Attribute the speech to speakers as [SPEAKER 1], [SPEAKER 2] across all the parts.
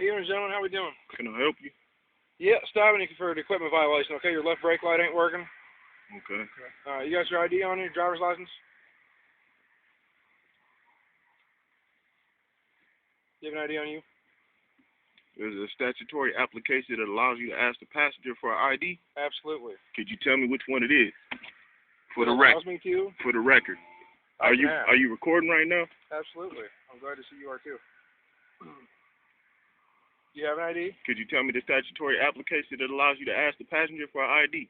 [SPEAKER 1] Evening, gentlemen. How we doing?
[SPEAKER 2] Can I help you?
[SPEAKER 1] Yeah, stopping you for an equipment violation. Okay, your left brake light ain't working.
[SPEAKER 2] Okay.
[SPEAKER 1] You got your ID on you, driver's license? You have an ID on you?
[SPEAKER 2] There's a statutory application that allows you to ask the passenger for an ID.
[SPEAKER 1] Absolutely.
[SPEAKER 2] Could you tell me which one it is? For the record.
[SPEAKER 1] Me to.
[SPEAKER 2] For the record. Are you recording right now?
[SPEAKER 1] Absolutely. I'm glad to see you are too. You have an ID?
[SPEAKER 2] Could you tell me the statutory application that allows you to ask the passenger for an ID?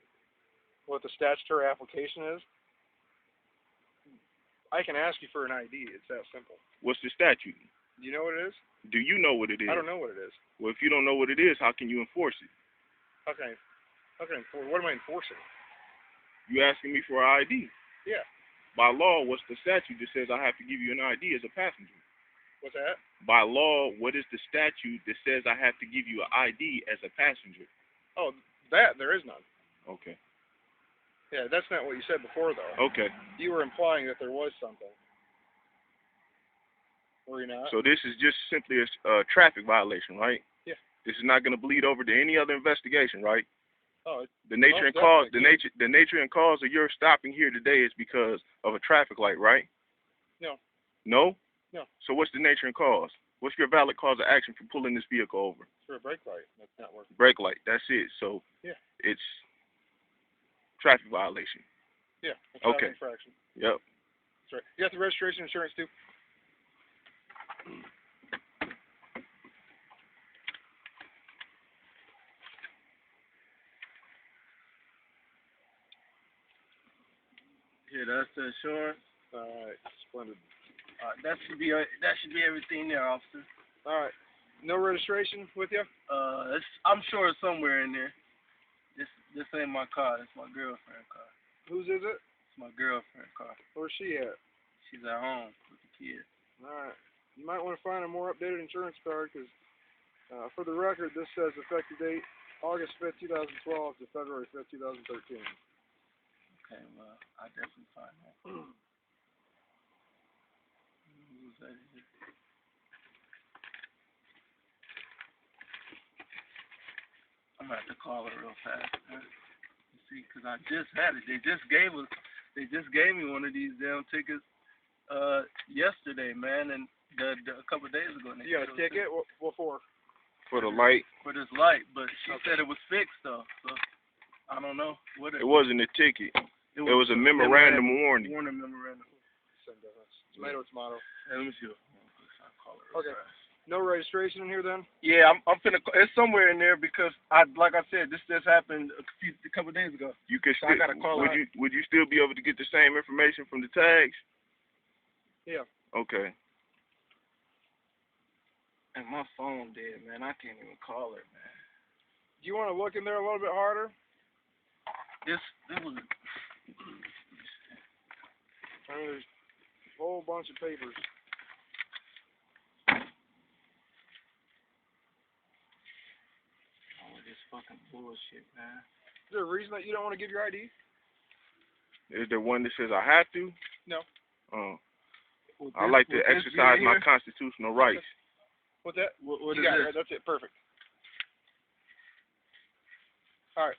[SPEAKER 1] What the statutory application is? I can ask you for an ID. It's that simple.
[SPEAKER 2] What's the statute?
[SPEAKER 1] Do you know what it is?
[SPEAKER 2] Do you know what it is?
[SPEAKER 1] I don't know what it is.
[SPEAKER 2] Well, if you don't know what it is, how can you enforce it?
[SPEAKER 1] How can I enforce? What am I enforcing?
[SPEAKER 2] You asking me for an ID?
[SPEAKER 1] Yeah.
[SPEAKER 2] By law, what's the statute that says I have to give you an ID as a passenger?
[SPEAKER 1] What's that?
[SPEAKER 2] By law, what is the statute that says I have to give you an ID as a passenger?
[SPEAKER 1] Oh, there is none.
[SPEAKER 2] Okay.
[SPEAKER 1] Yeah, that's not what you said before, though.
[SPEAKER 2] Okay.
[SPEAKER 1] You were implying that there was something. Were you not?
[SPEAKER 2] So this is just simply a traffic violation, right?
[SPEAKER 1] Yeah.
[SPEAKER 2] This is not going to bleed over to any other investigation, right?
[SPEAKER 1] Oh.
[SPEAKER 2] The nature and cause, the nature and cause of your stopping here today is because of a traffic light, right?
[SPEAKER 1] No.
[SPEAKER 2] No?
[SPEAKER 1] No.
[SPEAKER 2] So what's the nature and cause? What's your valid cause of action for pulling this vehicle over?
[SPEAKER 1] For a brake light. That's not working.
[SPEAKER 2] Brake light. That's it. So
[SPEAKER 1] yeah,
[SPEAKER 2] it's traffic violation.
[SPEAKER 1] Yeah.
[SPEAKER 2] Okay.
[SPEAKER 1] Infraction.
[SPEAKER 2] Yep.
[SPEAKER 1] That's right. You got the registration insurance too?
[SPEAKER 3] Yeah, that's the insurance.
[SPEAKER 1] All right. Splendid.
[SPEAKER 3] That should be everything there, officer.
[SPEAKER 1] All right. No registration with you?
[SPEAKER 3] I'm sure it's somewhere in there. This ain't my car. It's my girlfriend's car.
[SPEAKER 1] Whose is it?
[SPEAKER 3] It's my girlfriend's car.
[SPEAKER 1] Where's she at?
[SPEAKER 3] She's at home with the kids.
[SPEAKER 1] All right. You might want to find a more updated insurance card because, for the record, this says effective date August 5th, 2012 to February 5th, 2013.
[SPEAKER 3] Okay, well, I definitely find that. Who's that? I'm gonna have to call her real fast, man. You see, because I just had it. They just gave me one of these damn tickets yesterday, man, and a couple of days ago.
[SPEAKER 1] You got a ticket? What for?
[SPEAKER 2] For the light.
[SPEAKER 3] For this light, but she said it was fixed though, so I don't know what it.
[SPEAKER 2] It wasn't a ticket. It was a memorandum warning.
[SPEAKER 3] Warning memorandum.
[SPEAKER 1] Tomato.
[SPEAKER 3] Hey, let me see. I'll call her real fast.
[SPEAKER 1] No registration in here then?
[SPEAKER 3] Yeah, I'm finna. It's somewhere in there because like I said, this just happened a couple of days ago.
[SPEAKER 2] You could
[SPEAKER 3] so
[SPEAKER 2] still.
[SPEAKER 3] I gotta call
[SPEAKER 2] would you still be able to get the same information from the tags?
[SPEAKER 1] Yeah.
[SPEAKER 2] Okay.
[SPEAKER 3] And my phone dead, man. I can't even call her, man.
[SPEAKER 1] Do you want to look in there a little bit harder?
[SPEAKER 3] It was.
[SPEAKER 1] I mean, there's a whole bunch of papers.
[SPEAKER 3] This fucking bullshit, man.
[SPEAKER 1] Is there a reason that you don't want to give your ID?
[SPEAKER 2] Is there one that says I have to?
[SPEAKER 1] No.
[SPEAKER 2] Oh. I like to exercise my constitutional rights.
[SPEAKER 1] What's that?
[SPEAKER 3] What
[SPEAKER 1] you
[SPEAKER 3] is
[SPEAKER 1] got
[SPEAKER 3] this?
[SPEAKER 1] It. That's it. Perfect. All right.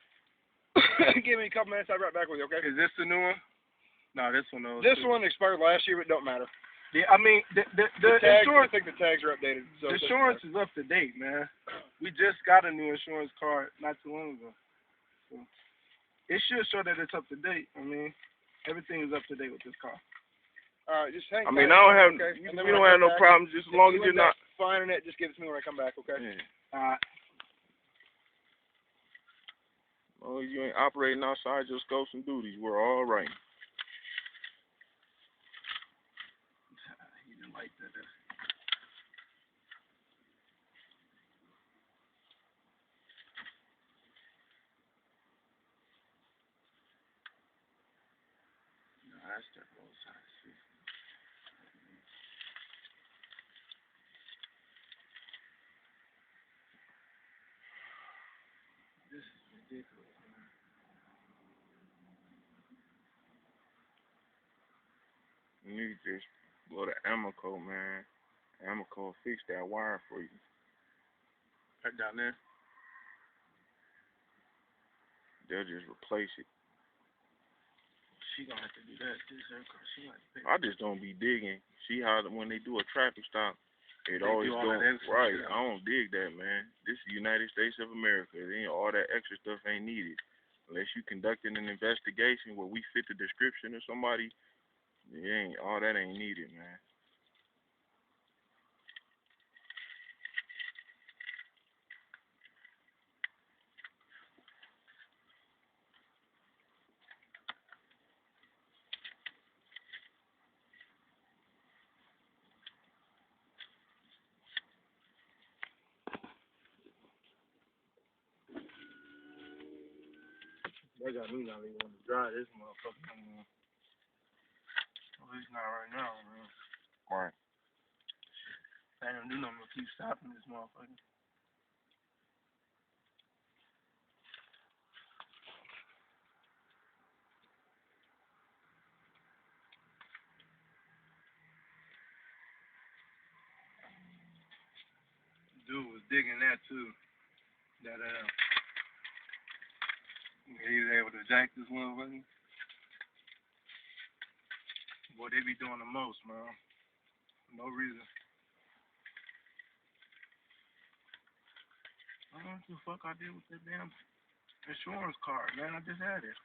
[SPEAKER 1] Give me a couple minutes. I'll be right back with you, okay?
[SPEAKER 3] Is this the new one? No, this one.
[SPEAKER 1] This one expired last year, but it don't matter.
[SPEAKER 3] Yeah, I mean, the
[SPEAKER 1] tags,
[SPEAKER 3] insurance.
[SPEAKER 1] I think the tags are updated. So
[SPEAKER 3] the insurance is up to date, man. We just got a new insurance card not too long ago. So it should show that it's up to date. I mean, everything is up to date with this car.
[SPEAKER 1] All right, just hang.
[SPEAKER 2] I mean, I don't have.
[SPEAKER 1] Okay?
[SPEAKER 2] We don't have no problems just as long as you're not
[SPEAKER 1] finding it. Just give it to me when I come back, okay?
[SPEAKER 2] Yeah.
[SPEAKER 3] All right.
[SPEAKER 2] Oh, you ain't operating outside your scopes and duties. We're all right.
[SPEAKER 3] You didn't like that. No, that's that both sides. This is ridiculous.
[SPEAKER 2] You need to just blow the Amoco, man. Amoco will fix that wire for you.
[SPEAKER 3] Right down there.
[SPEAKER 2] They'll just replace it.
[SPEAKER 3] She gonna have to do that this year, cause she like to pay.
[SPEAKER 2] I just don't be digging. See how when they do a traffic stop, it
[SPEAKER 3] They
[SPEAKER 2] always
[SPEAKER 3] do all
[SPEAKER 2] go
[SPEAKER 3] that extra
[SPEAKER 2] right.
[SPEAKER 3] shit.
[SPEAKER 2] I don't dig that, man. This is the United States of America. It ain't all that extra stuff ain't needed unless you conducting an investigation where we fit the description of somebody. It ain't all that ain't needed, man.
[SPEAKER 3] They got me not even want to drive this motherfucker no more. At least not right now, man.
[SPEAKER 2] Right.
[SPEAKER 3] I ain't gonna do nothing but keep stopping this motherfucker. Dude was digging that too. That he was able to jack this motherfucker. Boy, they be doing the most, man. No reason. I don't know what the fuck I did with that damn insurance card, man. I just had it.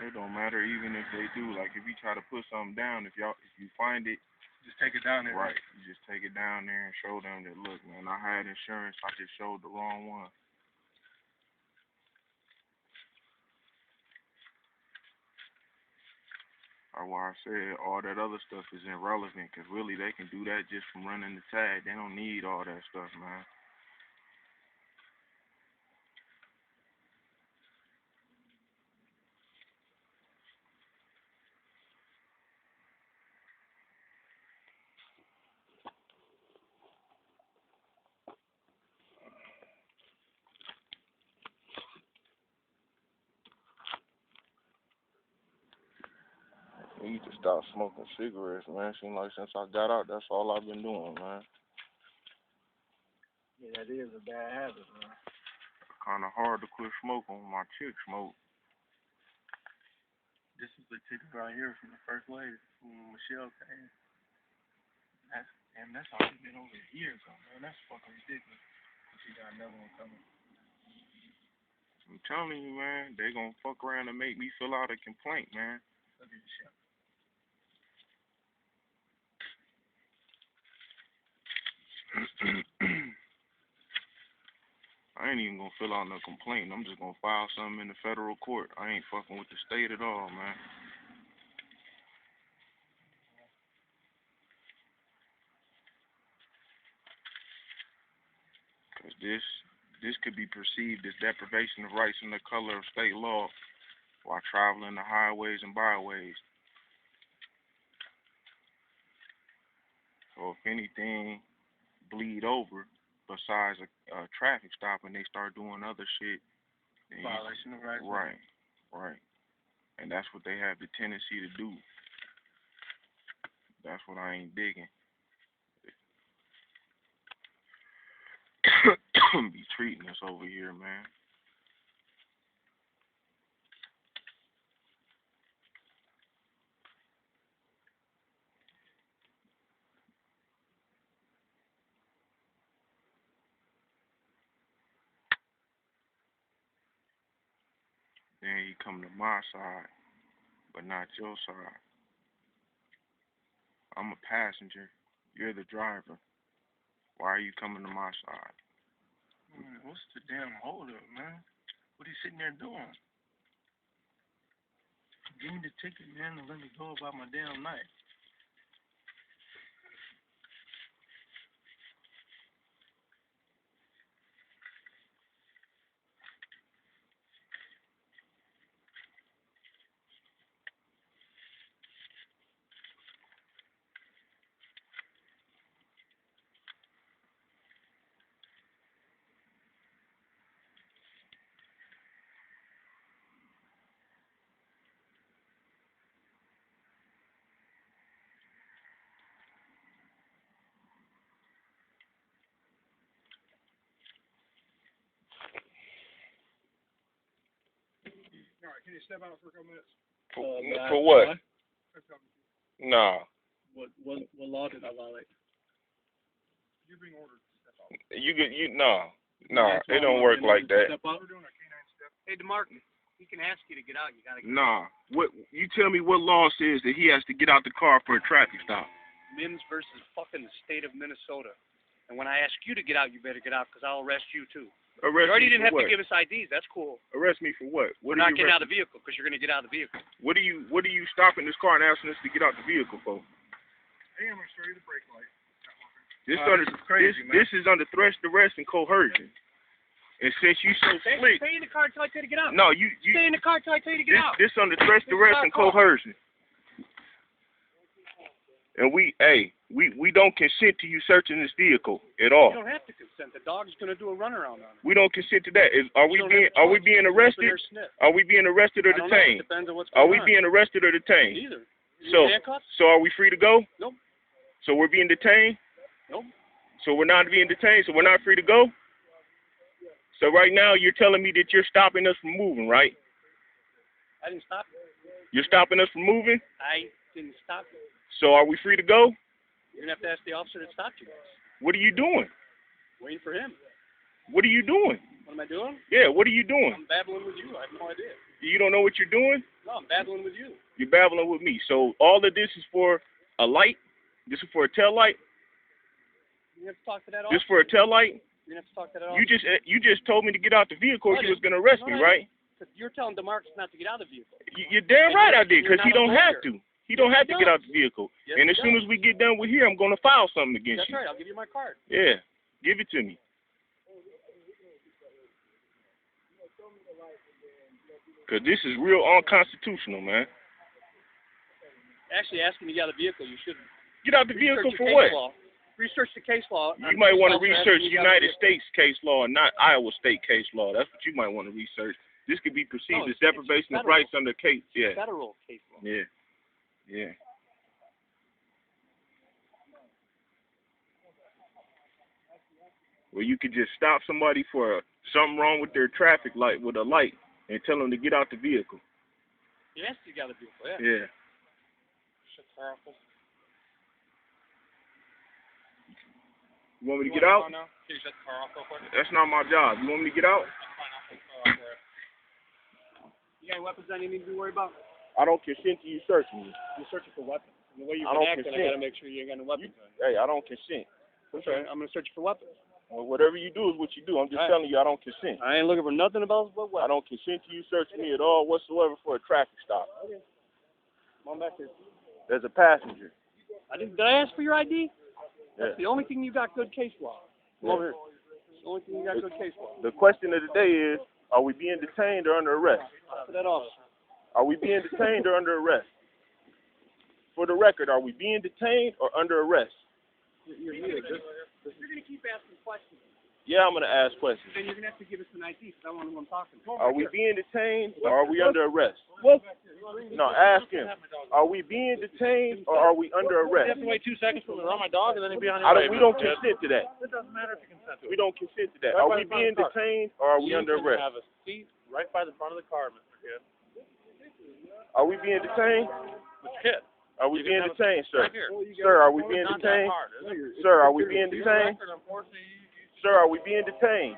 [SPEAKER 2] It don't matter even if they do. Like if you try to put something down, if you find it,
[SPEAKER 3] Just take it down there.
[SPEAKER 2] right, you just take it down there and show them that look, man, I had insurance. I just showed the wrong one. That's why I said all that other stuff is irrelevant, because really they can do that just from running the tag. They don't need all that stuff, man. I need to stop smoking cigarettes, man. Seems like since I got out, that's all I've been doing, man.
[SPEAKER 3] Yeah, that is a bad habit, man.
[SPEAKER 2] Kind of hard to quit smoking when my chick smoke.
[SPEAKER 3] This is the ticket right here from the first lady, when Michelle came. That's already been over years ago, man. That's fucking ridiculous. She got another one coming.
[SPEAKER 2] I'm telling you, man, they gonna fuck around and make me fill out a complaint, man.
[SPEAKER 3] Look at this shit.
[SPEAKER 2] I ain't even gonna fill out no complaint. I'm just gonna file something in the federal court. I ain't fucking with the state at all, man. Cause this could be perceived as deprivation of rights in the color of state law while traveling the highways and byways. So if anything bleed over besides a traffic stop and they start doing other shit, then
[SPEAKER 3] Violation of rights.
[SPEAKER 2] right. And that's what they have the tendency to do. That's what I ain't digging. Be treating us over here, man. Then he come to my side, but not your side. I'm a passenger. You're the driver. Why are you coming to my side?
[SPEAKER 3] Man, what's the damn holdup, man? What are you sitting there doing? Give me the ticket, man, and let me go about my damn night.
[SPEAKER 1] Can you step out for a couple minutes?
[SPEAKER 2] For what? Nah.
[SPEAKER 3] What law did I violate?
[SPEAKER 1] You're being ordered to step out.
[SPEAKER 2] Nah, it don't work like that.
[SPEAKER 1] We're doing a canine step.
[SPEAKER 4] Hey, DeMarc, he can ask you to get out. You gotta get
[SPEAKER 2] Nah. What? You tell me what law says that he has to get out the car for a traffic stop?
[SPEAKER 4] Mims versus fucking the state of Minnesota. And when I ask you to get out, you better get out, because I'll arrest you too.
[SPEAKER 2] Arrest
[SPEAKER 4] You already
[SPEAKER 2] me
[SPEAKER 4] didn't
[SPEAKER 2] for
[SPEAKER 4] have
[SPEAKER 2] what?
[SPEAKER 4] to give us IDs. That's cool.
[SPEAKER 2] Arrest me for what?
[SPEAKER 4] We're
[SPEAKER 2] What are
[SPEAKER 4] not
[SPEAKER 2] you
[SPEAKER 4] getting out of the vehicle, because you're going to get out of the vehicle.
[SPEAKER 2] What are you stopping this car and asking us to get out the vehicle for?
[SPEAKER 1] Hey, I'm gonna show you the brake light.
[SPEAKER 2] This
[SPEAKER 1] This is crazy, man.
[SPEAKER 2] this is under threat, arrest, and coercion. And since you so slick,
[SPEAKER 4] Stay in the car until I tell you to get out.
[SPEAKER 2] no, you
[SPEAKER 4] Stay in the car until I tell you to get out.
[SPEAKER 2] this under threat, arrest, and coercion. And we don't consent to you searching this vehicle at all.
[SPEAKER 4] You don't have to consent. The dog's going to do a runaround on it.
[SPEAKER 2] We don't consent to that. Are we
[SPEAKER 4] You don't
[SPEAKER 2] being
[SPEAKER 4] have to
[SPEAKER 2] being
[SPEAKER 4] open
[SPEAKER 2] arrested?
[SPEAKER 4] their sniff.
[SPEAKER 2] Are we being arrested or
[SPEAKER 4] I don't know. It
[SPEAKER 2] detained?
[SPEAKER 4] depends on what's
[SPEAKER 2] Are
[SPEAKER 4] going
[SPEAKER 2] we
[SPEAKER 4] on.
[SPEAKER 2] being arrested or detained?
[SPEAKER 4] Neither.
[SPEAKER 2] So
[SPEAKER 4] Handcuffs?
[SPEAKER 2] so are we free to go?
[SPEAKER 4] Nope.
[SPEAKER 2] So we're being detained?
[SPEAKER 4] Nope.
[SPEAKER 2] So we're not being detained, so we're not free to go? So right now you're telling me that you're stopping us from moving, right?
[SPEAKER 4] I didn't stop you.
[SPEAKER 2] You're stopping us from moving?
[SPEAKER 4] I didn't stop you.
[SPEAKER 2] So are we free to go?
[SPEAKER 4] You're going to have to ask the officer that stopped you guys.
[SPEAKER 2] What are you doing?
[SPEAKER 4] Waiting for him.
[SPEAKER 2] What are you doing?
[SPEAKER 4] What am I doing?
[SPEAKER 2] Yeah, what are you doing?
[SPEAKER 4] I'm babbling with you. I have no idea.
[SPEAKER 2] You don't know what you're doing?
[SPEAKER 4] No, I'm babbling with you.
[SPEAKER 2] You're babbling with me. So all of this is for a light? This is for a tail light?
[SPEAKER 4] You have to talk to that
[SPEAKER 2] This
[SPEAKER 4] officer.
[SPEAKER 2] for a tail light?
[SPEAKER 4] You're going to have to talk to that officer.
[SPEAKER 2] You just told me to get out the vehicle or
[SPEAKER 4] No,
[SPEAKER 2] you was gonna arrest me, right?
[SPEAKER 4] You're telling DeMarcus not to get out of the vehicle.
[SPEAKER 2] You're damn right I did, because he
[SPEAKER 4] You're
[SPEAKER 2] don't
[SPEAKER 4] not a
[SPEAKER 2] have
[SPEAKER 4] lawyer.
[SPEAKER 2] to. He don't have to
[SPEAKER 4] Yes,
[SPEAKER 2] get
[SPEAKER 4] he
[SPEAKER 2] out the vehicle.
[SPEAKER 4] Yes,
[SPEAKER 2] And
[SPEAKER 4] he
[SPEAKER 2] as soon
[SPEAKER 4] does.
[SPEAKER 2] as we get done with here, I'm gonna file something against
[SPEAKER 4] That's
[SPEAKER 2] you.
[SPEAKER 4] right. I'll give you my card.
[SPEAKER 2] Yeah, give it to me. Cause this is real unconstitutional, man.
[SPEAKER 4] Actually, asking to get out of the vehicle, you should
[SPEAKER 2] Get out the vehicle
[SPEAKER 4] research
[SPEAKER 2] for
[SPEAKER 4] your
[SPEAKER 2] what?
[SPEAKER 4] case law. Research the case law.
[SPEAKER 2] You might want to
[SPEAKER 4] Police officer
[SPEAKER 2] research
[SPEAKER 4] asking you to get out of the
[SPEAKER 2] United States case law and not Iowa State case law. That's what you might want to research. This could be perceived
[SPEAKER 4] No,
[SPEAKER 2] as
[SPEAKER 4] it's
[SPEAKER 2] deprivation of
[SPEAKER 4] federal.
[SPEAKER 2] rights under case. Yeah,
[SPEAKER 4] Federal case law.
[SPEAKER 2] yeah, yeah. Well, you could just stop somebody for something wrong with their traffic light with a light and tell them to get out the vehicle.
[SPEAKER 4] Yes, you got to do it. Yeah.
[SPEAKER 2] Yeah.
[SPEAKER 4] Shit's powerful.
[SPEAKER 2] You want me to get out?
[SPEAKER 4] Can you shut the car off real quick?
[SPEAKER 2] That's not my job. You want me to get out?
[SPEAKER 4] You got any weapons I need to be worried about?
[SPEAKER 2] I don't consent to you searching me.
[SPEAKER 4] You're searching for weapons. And the way you've
[SPEAKER 2] I
[SPEAKER 4] been
[SPEAKER 2] don't
[SPEAKER 4] acting, I
[SPEAKER 2] consent.
[SPEAKER 4] got to make sure you ain't got no weapons on you.
[SPEAKER 2] Hey, I don't consent.
[SPEAKER 4] Okay, I'm going to search you for weapons.
[SPEAKER 2] Well, whatever you do is what you do. I'm just
[SPEAKER 4] All right.
[SPEAKER 2] telling you I don't consent.
[SPEAKER 4] I ain't looking for nothing about what
[SPEAKER 2] I
[SPEAKER 4] weapons.
[SPEAKER 2] don't consent to you searching me at all whatsoever for a traffic stop.
[SPEAKER 4] Come on back here.
[SPEAKER 2] There's a passenger.
[SPEAKER 4] Did I ask for your ID?
[SPEAKER 2] Yeah.
[SPEAKER 4] That's the only thing you got good case law. Come over here. It's the only thing you got good case law.
[SPEAKER 2] The question of the day is, are we being detained or under arrest?
[SPEAKER 4] To that officer.
[SPEAKER 2] Are we being detained or under arrest? For the record, are we being detained or under arrest?
[SPEAKER 4] You're going to keep asking questions.
[SPEAKER 2] Yeah, I'm going to ask questions.
[SPEAKER 4] Then you're going to have to give us an ID because I don't know who I'm talking to.
[SPEAKER 2] Are we being detained or are we under arrest? No, ask him. Are we being detained or are we under arrest?
[SPEAKER 3] You have to wait 2 seconds for me to run my dog, and then he'll be on your
[SPEAKER 2] I
[SPEAKER 3] way.
[SPEAKER 2] don't, we don't consent to that.
[SPEAKER 3] It doesn't matter if you consent to it.
[SPEAKER 2] We don't consent to that. Are we being detained or are we under
[SPEAKER 3] You
[SPEAKER 2] arrest?
[SPEAKER 3] can have a seat right by the front of the car, Mr. Kid.
[SPEAKER 2] Are we being detained?
[SPEAKER 3] Mr. Kid.
[SPEAKER 2] Are we
[SPEAKER 3] You
[SPEAKER 2] being
[SPEAKER 3] can have a
[SPEAKER 2] detained, sir?
[SPEAKER 3] Right here.
[SPEAKER 2] Sir, are we being
[SPEAKER 3] It's not that
[SPEAKER 2] detained?
[SPEAKER 3] hard, is it?
[SPEAKER 2] Sir, are we being detained?
[SPEAKER 3] Record, unfortunately,
[SPEAKER 2] Sir, are we being detained?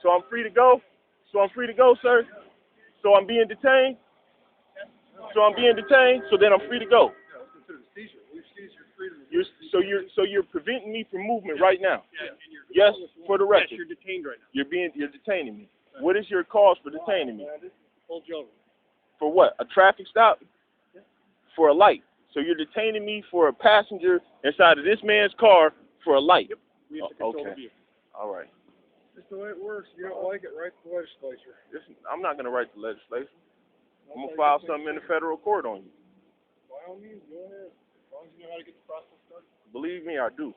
[SPEAKER 2] So I'm free to go? So I'm free to go, sir? So I'm being detained? So I'm being detained? So then I'm free to go? You're preventing me from movement right now? Yes, for the record.
[SPEAKER 4] Yes, you're detained right now.
[SPEAKER 2] You're detaining me. What is your cause for detaining me?
[SPEAKER 4] Hold you over.
[SPEAKER 2] For what? A traffic stop? For a light. So you're detaining me for a passenger inside of this man's car for a light.
[SPEAKER 4] We have to control
[SPEAKER 2] Okay.
[SPEAKER 4] the vehicle.
[SPEAKER 2] All right.
[SPEAKER 1] That's the way it works. If you don't like it, write to the legislature.
[SPEAKER 2] I'm not going to write the legislation. I'm going to file something in the federal court on you.
[SPEAKER 1] By all means, go ahead. As long as you know how to get the process started.
[SPEAKER 2] Believe me, I do.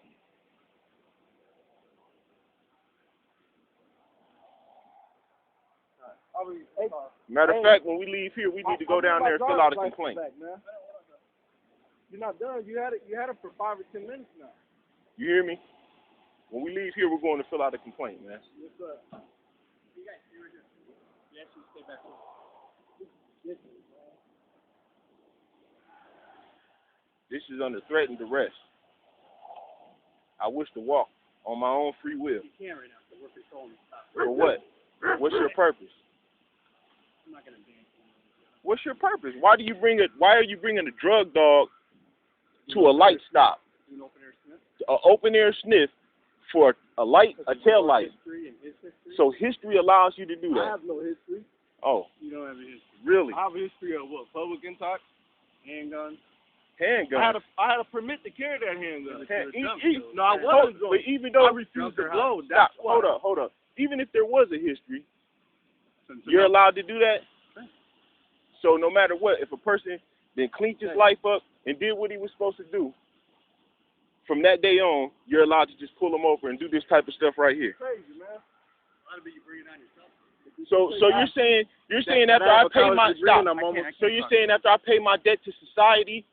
[SPEAKER 2] Matter of fact, when we leave here, we need to go down there and fill out a complaint.
[SPEAKER 1] You're not done. You had it for 5 or 10 minutes now.
[SPEAKER 2] You hear me? When we leave here, we're going to fill out a complaint, man.
[SPEAKER 1] Yes, sir.
[SPEAKER 4] You actually stay back here.
[SPEAKER 2] This is under threatened arrest. I wish to walk on my own free will.
[SPEAKER 4] You can't right now, so we're controlling the stop.
[SPEAKER 2] For what? What's your purpose?
[SPEAKER 4] I'm not gonna dance.
[SPEAKER 2] What's your purpose? Why are you bringing a drug dog to a light stop?
[SPEAKER 4] An open air sniff.
[SPEAKER 2] An open air sniff for a tail light.
[SPEAKER 4] History and his history.
[SPEAKER 2] So history allows you to do
[SPEAKER 3] I
[SPEAKER 2] that.
[SPEAKER 3] have no history.
[SPEAKER 2] Oh,
[SPEAKER 4] You don't have a history.
[SPEAKER 2] really?
[SPEAKER 3] I have a history of what? Public intox.
[SPEAKER 4] Handguns.
[SPEAKER 2] Handgun.
[SPEAKER 3] I had a permit to carry that handgun. No, I
[SPEAKER 2] Hold-
[SPEAKER 3] wasn't going.
[SPEAKER 2] But even though
[SPEAKER 3] I refused to blow.
[SPEAKER 2] Stop.
[SPEAKER 3] That's why.
[SPEAKER 2] Hold up. Even if there was a history, you're allowed to do that. So no matter what, if a person then cleaned his life up and did what he was supposed to do, from that day on, you're allowed to just pull him over and do this type of stuff right here.
[SPEAKER 3] Crazy, man.
[SPEAKER 4] A lot of it you bring it on yourself.
[SPEAKER 2] So you're saying after I pay my so you're saying after I pay my debt to society,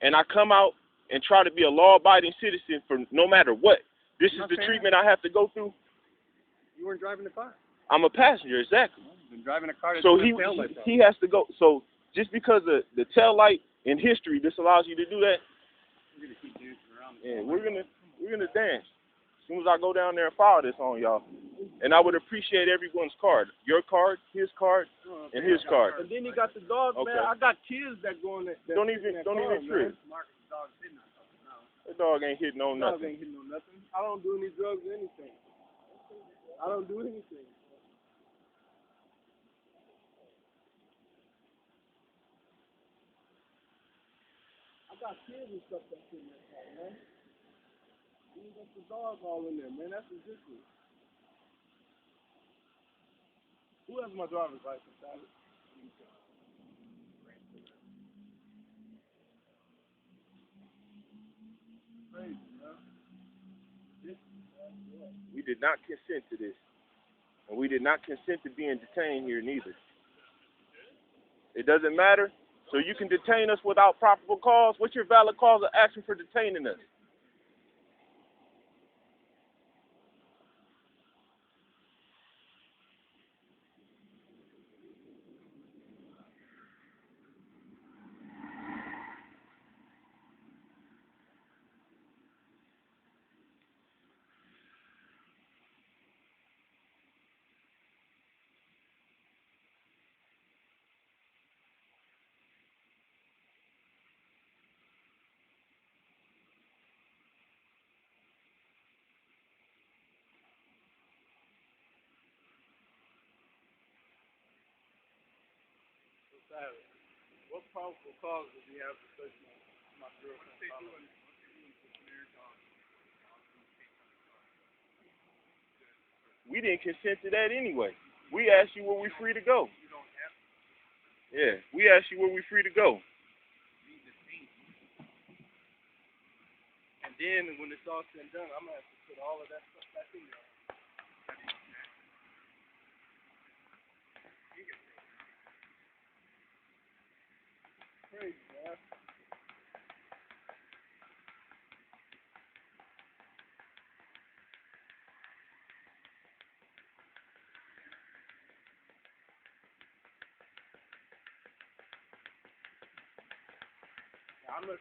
[SPEAKER 2] and I come out and try to be a law-abiding citizen for no matter what, this is the treatment I have to go through.
[SPEAKER 4] You weren't driving the car.
[SPEAKER 2] I'm a passenger, exactly.
[SPEAKER 4] You've been driving a car.
[SPEAKER 2] So he has to go. So just because of the tail light in history, this allows you to do that.
[SPEAKER 4] We're gonna keep dancing around.
[SPEAKER 2] Yeah, we're gonna dance. As soon as I go down there and file this on y'all, and I would appreciate everyone's card, your card, his card, and his card.
[SPEAKER 3] And then you got the dog,
[SPEAKER 2] Okay.
[SPEAKER 3] man. I got kids that go in that.
[SPEAKER 2] Don't even trip.
[SPEAKER 4] Marcus, the dog's hitting on something now.
[SPEAKER 2] That dog ain't hitting on
[SPEAKER 3] Dog
[SPEAKER 2] nothing.
[SPEAKER 3] ain't hitting on nothing. I don't do any drugs or anything. I don't do anything. I got kids and stuff that's in that car, man. You got the dog all in there, man. That's ridiculous. Who has my driver's license, Alex? Crazy, man.
[SPEAKER 2] We did not consent to this, and we did not consent to being detained here neither. It doesn't matter. So you can detain us without probable cause. What's your valid cause of action for detaining us?
[SPEAKER 3] What probable cause does he have to search my girlfriend?
[SPEAKER 2] We didn't consent to that anyway. We asked you were we free to go. Yeah, we asked you were we free to go.
[SPEAKER 3] And then when it's all said and done, I'm gonna have to put all of that stuff back in there. Crazy, man. I'm late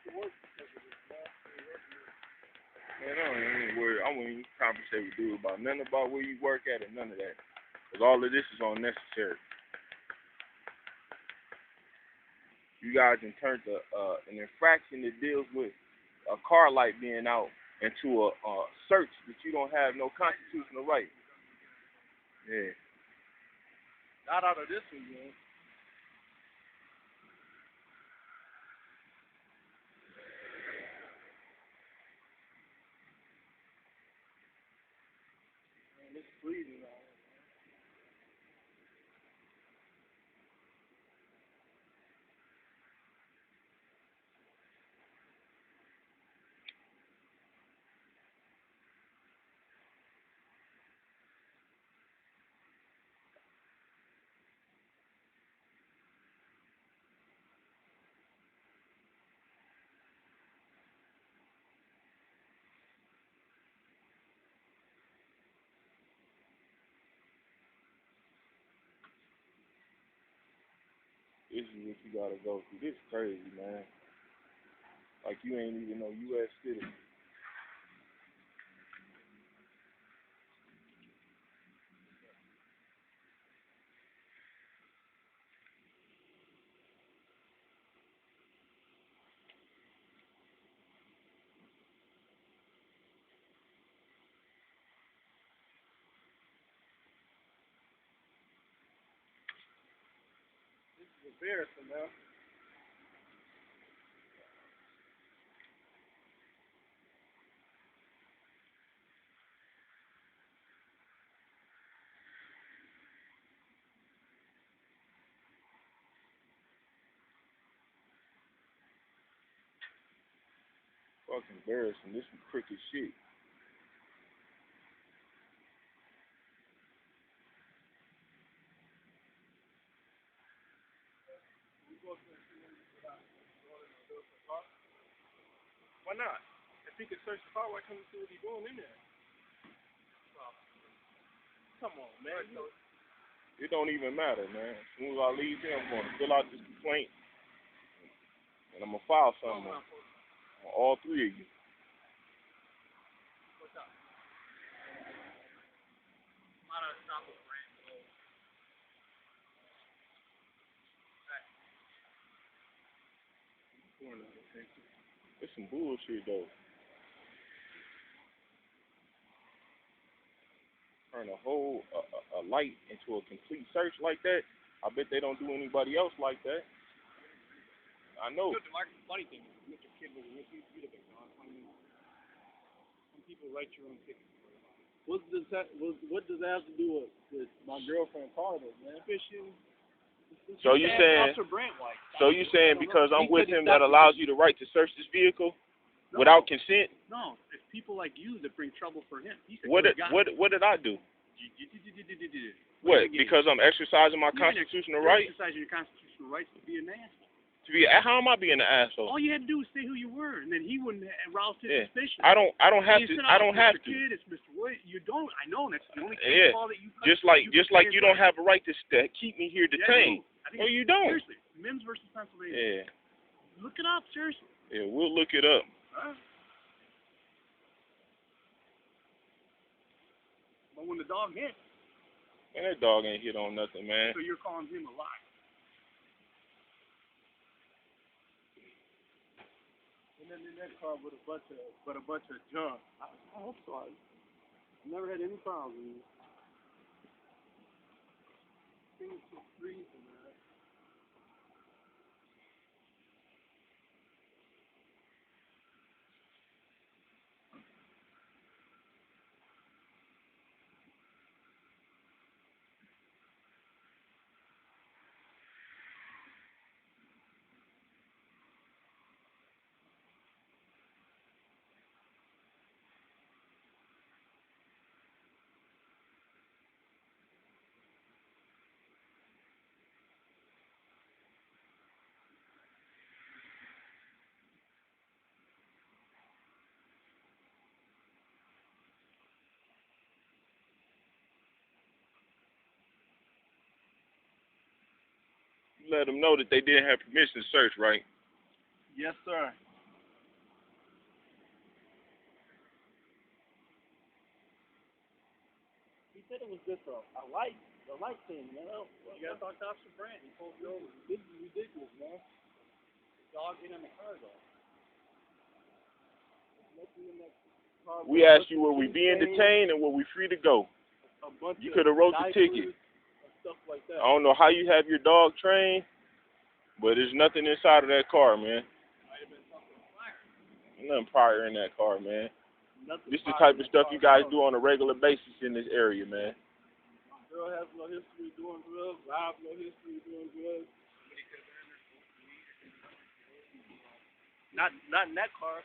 [SPEAKER 3] for work because of this, man.
[SPEAKER 2] Man, I don't even worry. I wouldn't even conversate with dude about nothing about where you work at or none of that. Because all of this is unnecessary. You guys have turned an infraction that deals with a car light being out into a search that you don't have no constitutional right. Yeah.
[SPEAKER 3] Not out of this one, man. Man, it's bleeding out.
[SPEAKER 2] This is what you gotta go through. This is crazy, man. Like you ain't even no U.S. citizen.
[SPEAKER 1] Embarrassing, man.
[SPEAKER 2] Fucking embarrassing. This some crooked shit.
[SPEAKER 1] Why not? If he could search the car, why can't he see what he's doing in there? Come on, man.
[SPEAKER 2] It don't even matter, man. As soon as I leave here, I'm gonna fill out this complaint, and I'm gonna file something on all three of you. It's some bullshit though. Turn a whole a light into a complete search like that. I bet they don't do anybody else like that. I know.
[SPEAKER 4] The funny thing is, Mr. Kid was with you, you'd have been gone 20 minutes. Some people write your own tickets.
[SPEAKER 3] What does that have to do with my girlfriend Carter, man?
[SPEAKER 4] Fishing.
[SPEAKER 2] So you saying?
[SPEAKER 4] Officer Brant, like,
[SPEAKER 2] So you saying because I'm with him that
[SPEAKER 4] that
[SPEAKER 2] allows you the right to search this vehicle without consent?
[SPEAKER 4] No, it's people like you that bring trouble for him. He said,
[SPEAKER 2] What did I do? What? Because I'm exercising my constitutional right?
[SPEAKER 4] Exercising your constitutional rights to be an asshole.
[SPEAKER 2] How am I being an asshole?
[SPEAKER 4] All you had to do was say who you were, and then he wouldn't arouse his suspicion.
[SPEAKER 2] I don't have to. I don't have
[SPEAKER 4] to.
[SPEAKER 2] to.
[SPEAKER 4] Kid, it's Mr. Wood. You don't. I know that's the only call that you.
[SPEAKER 2] Just like you don't have a right to keep me here detained. No, you don't.
[SPEAKER 4] Seriously, Mims versus Pennsylvania.
[SPEAKER 2] Yeah.
[SPEAKER 4] Look it up, seriously.
[SPEAKER 2] Yeah, we'll look it up.
[SPEAKER 4] But when the dog hit,
[SPEAKER 2] Man, that dog ain't hit on nothing, man.
[SPEAKER 4] so you're calling him a lie.
[SPEAKER 3] And then in that car with a bunch of junk. I hope so. I never had any problems with it. Things so freezing, man.
[SPEAKER 2] You let them know that they didn't have permission to search, right?
[SPEAKER 3] Yes, sir. He said it was just a light thing, you know.
[SPEAKER 4] You gotta talk to Officer Brant. He pulled you over.
[SPEAKER 3] This is ridiculous, man.
[SPEAKER 4] The dog hit on the car, though.
[SPEAKER 2] We asked you, were we being detained and were we free to go? You could have wrote the ticket.
[SPEAKER 3] Stuff like that.
[SPEAKER 2] I don't know how you have your dog trained, but there's nothing inside of that car, man. Nothing prior in that car, man. This is the type of stuff you guys do on a regular basis in this area, man.
[SPEAKER 3] Girl has no history doing drugs. I have no history doing drugs. Not in that car.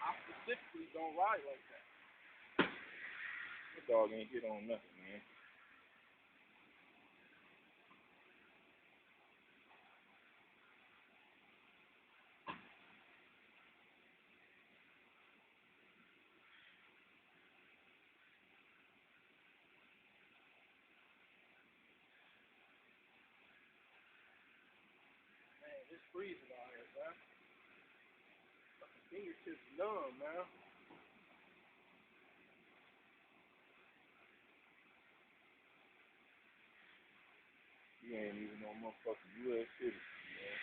[SPEAKER 3] I specifically don't ride like that.
[SPEAKER 2] That dog ain't hit on nothing, man.
[SPEAKER 3] freezing out here, man. Fucking fingertips numb, man.
[SPEAKER 2] You ain't even no motherfucking U.S. citizen, man.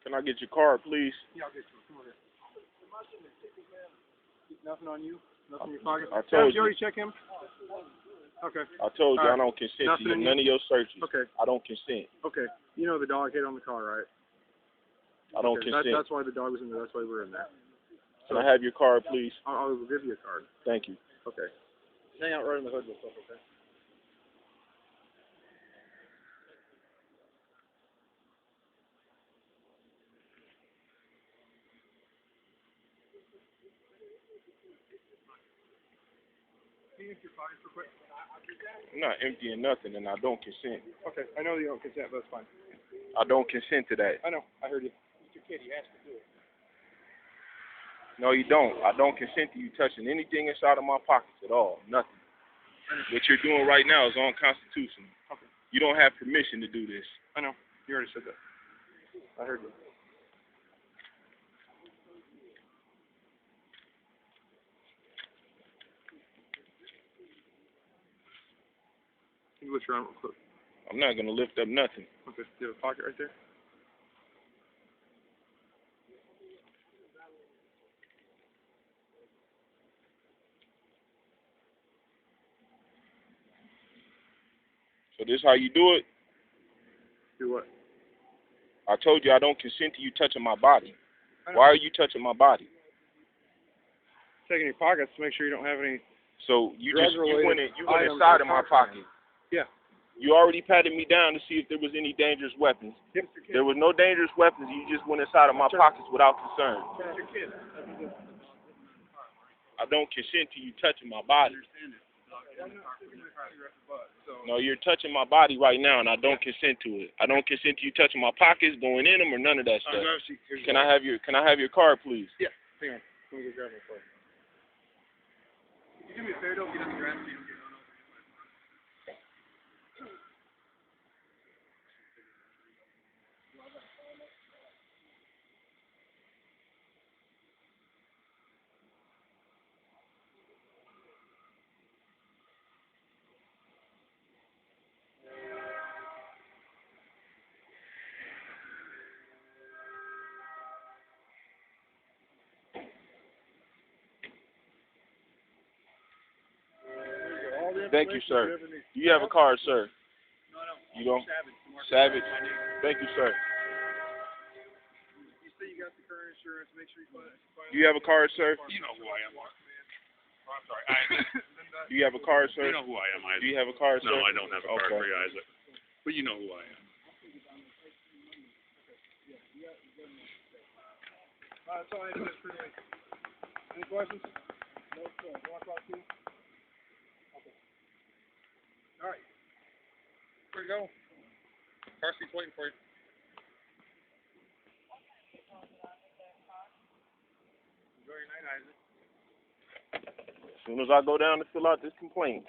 [SPEAKER 2] Can I get your card, please?
[SPEAKER 1] Yeah, I'll get you. Come over here. Nothing on you? Nothing in your pocket?
[SPEAKER 2] I told
[SPEAKER 1] Did you
[SPEAKER 2] you.
[SPEAKER 1] already check him? Okay.
[SPEAKER 2] I told you I
[SPEAKER 1] Alright.
[SPEAKER 2] don't consent
[SPEAKER 1] Nothing
[SPEAKER 2] to
[SPEAKER 1] in
[SPEAKER 2] none of your searches.
[SPEAKER 1] Okay.
[SPEAKER 2] I don't consent.
[SPEAKER 1] Okay. You know the dog hit on the car, right?
[SPEAKER 2] I don't
[SPEAKER 1] Okay.
[SPEAKER 2] consent.
[SPEAKER 1] That's why the dog was in there. That's why we were in there.
[SPEAKER 2] Can I have your card, please?
[SPEAKER 1] I'll give you a card.
[SPEAKER 2] Thank you.
[SPEAKER 1] Okay. Hang out right in the hood with stuff, okay? Can you empty your pockets real quick?
[SPEAKER 2] I'm not emptying nothing, and I don't consent.
[SPEAKER 1] Okay. I know you don't consent, but that's fine.
[SPEAKER 2] I don't consent to that.
[SPEAKER 1] I know. I heard you.
[SPEAKER 3] Mr. Kid, he has to do it.
[SPEAKER 2] No, you don't. I don't consent to you touching anything inside of my pockets at all. Nothing. What you're doing right now is unconstitutional.
[SPEAKER 1] Okay.
[SPEAKER 2] You don't have permission to do this.
[SPEAKER 1] I know. You already said that. I heard you. Can you lift your arm real quick?
[SPEAKER 2] I'm not gonna lift up nothing.
[SPEAKER 1] Okay. Do you have a pocket right there?
[SPEAKER 2] So this how you do it?
[SPEAKER 1] Do what?
[SPEAKER 2] I told you I don't consent to you touching my body.
[SPEAKER 1] I know.
[SPEAKER 2] Why are you touching my body?
[SPEAKER 1] Checking your pockets to make sure you don't have any.
[SPEAKER 2] So you went
[SPEAKER 1] items
[SPEAKER 2] inside
[SPEAKER 1] or
[SPEAKER 2] of my
[SPEAKER 1] contraband.
[SPEAKER 2] pocket.
[SPEAKER 1] Yeah.
[SPEAKER 2] You already patted me down to see if there was any dangerous weapons.
[SPEAKER 1] Yep.
[SPEAKER 2] There was no dangerous weapons. You just went inside of my pockets without concern.
[SPEAKER 1] Your kid.
[SPEAKER 2] I don't consent to you touching my body. No, you're touching my body right now, and I don't consent to it. I don't consent to you touching my pockets, going in them, or none of that stuff. Can I have your card, please?
[SPEAKER 1] Yeah. Hang on. Let me go grab my card. You do me a favor, don't get on the grass so you don't get run over.
[SPEAKER 2] Thank you,
[SPEAKER 1] information
[SPEAKER 2] sir.
[SPEAKER 1] if you ever need.
[SPEAKER 2] Do you have a card, sir?
[SPEAKER 4] No, no.
[SPEAKER 2] You don't?
[SPEAKER 4] Savage.
[SPEAKER 2] Savage. Thank you, sir.
[SPEAKER 1] You say you got the current insurance, make sure you find
[SPEAKER 2] Do you have a card, sir?
[SPEAKER 5] You know who I am, Mark. I'm sorry.
[SPEAKER 2] Do you have a card, sir?
[SPEAKER 5] You know who I am, Isaac.
[SPEAKER 2] Do you have a card, sir?
[SPEAKER 5] No, I don't have a card
[SPEAKER 2] Okay.
[SPEAKER 5] for you, Isaac. But you know who I am.
[SPEAKER 1] That's all I have for today. Any questions? No, sir. You want to talk to you? Okay. All right. Where to go? Car seat's waiting for you. Enjoy your night, Isaac.
[SPEAKER 2] As soon as I go down to fill out this complaint,